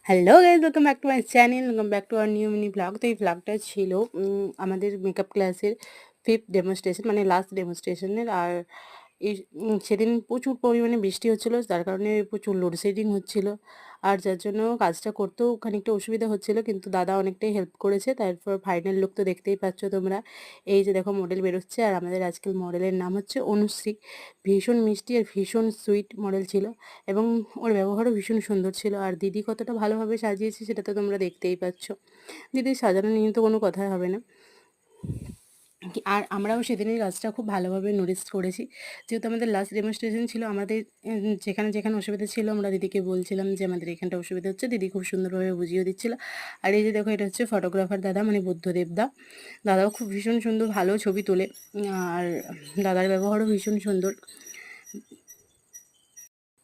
Hello guys, welcome back to my channel, welcome back to our new mini vlog. তো এই ব্লগটা ছিল আমাদের মেকআপ ক্লাসের ফিফথ ডেমনস্ট্রেশন, মানে লাস্ট ডেমনস্ট্রেশনের। আর এই সেদিন প্রচুর পরিমাণে বৃষ্টি হচ্ছিলো, যার কারণে প্রচুর লোডশেডিং হচ্ছিল। আর যার জন্য কাজটা করতেও খানিকটা অসুবিধা হচ্ছিল, কিন্তু দাদা অনেকটাই হেল্প করেছে। তারপর ফাইনাল লুক তো দেখতেই পাচ্ছ তোমরা। এই যে দেখো মডেল বেরোচ্ছে, আর আমাদের আজকের মডেলের নাম হচ্ছে অনুশ্রী। ভীষণ মিষ্টি আর ভীষণ সুইট মডেল ছিল, এবং ওর ব্যবহারও ভীষণ সুন্দর ছিল। আর দিদি কতটা ভালোভাবে সাজিয়েছে সেটা তো তোমরা দেখতেই পাচ্ছ। দিদির সাজানো নিয়ে তো কোনো কথাই হবে না। আর আমরাও সেদিনের কাজটা খুব ভালোভাবে নোটিস করেছি, যেহেতু আমাদের লাস্ট ডেমনস্ট্রেশন ছিল। আমাদের যেখানে যেখানে অসুবিধা ছিল আমরা দিদিকে বলছিলাম যে আমাদের এখানটা অসুবিধা হচ্ছে, দিদি খুব সুন্দরভাবে বুঝিয়ে দিচ্ছিল। আর এই যে দেখো, এটা হচ্ছে ফটোগ্রাফার দাদা, মানে বুদ্ধদেব দাদাও খুব ভীষণ সুন্দর ভালো ছবি তোলে। আর দাদার ব্যবহারও ভীষণ সুন্দর।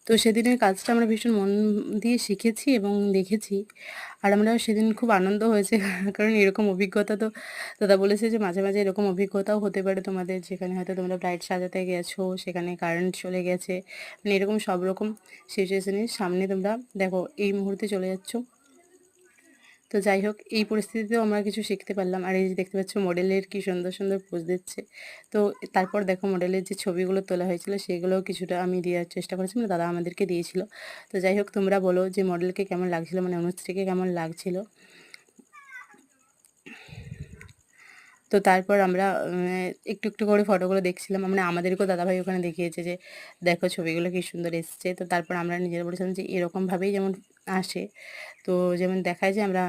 তো সেদিনের কাজটা আমরা ভীষণ মন দিয়ে শিখেছি এবং দেখেছি। আর আমরা সেদিন খুব আনন্দ হয়েছে কারণ এরকম অভিজ্ঞতা তো দাদা বলেছে যে মাঝে মাঝে এরকম অভিজ্ঞতাও হতে পারে তোমাদের, যেখানে হয়তো তোমরা ব্রাইড সাজাতে গেছো, সেখানে কারেন্ট চলে গেছে, মানে এরকম সব রকম সিচুয়েশনের সামনে তোমরা দেখো এই মুহূর্তে চলে যাচ্ছ। তো যাই হোক, এই পরিস্থিতিতেও আমরা কিছু শিখতে পারলাম। আর এই যে দেখতে পাচ্ছ মডেলের কি সুন্দর সুন্দর পোজ দিচ্ছে। তো তারপর দেখো মডেলের যে ছবিগুলো তোলা হয়েছিল সেগুলোও কিছুটা আমি দেওয়ার চেষ্টা করেছি, মানে দাদা আমাদেরকে দিয়েছিল। তো যাই হোক, তোমরা বলো যে মডেলকে কেমন লাগছিল, মানে অনুশ্রীকে কেমন লাগছিল। তো তারপর আমরা একটু একটু করে ফটোগুলো দেখছিলাম, মানে আমাদেরকেও দাদাভাই ওখানে দেখিয়েছে যে দেখো ছবিগুলো কি সুন্দর এসছে। তো তারপর আমরা নিজেরা বলেছিলাম যে এরকমভাবেই যেমন আসে, তো যেমন দেখায় যে আমরা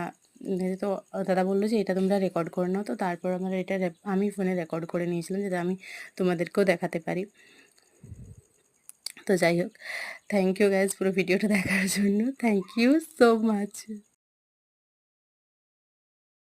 তো দাদা বললো যে এটা তোমরা রেকর্ড করে নাও। তো তারপর আমরা এটা আমি ফোনে রেকর্ড করে নিয়েছিলাম, যাতে আমি তোমাদেরকেও দেখাতে পারি। তো যাই হোক, থ্যাংক ইউ গাইজ পুরো ভিডিওটা দেখার জন্য, থ্যাংক ইউ সো মাচ।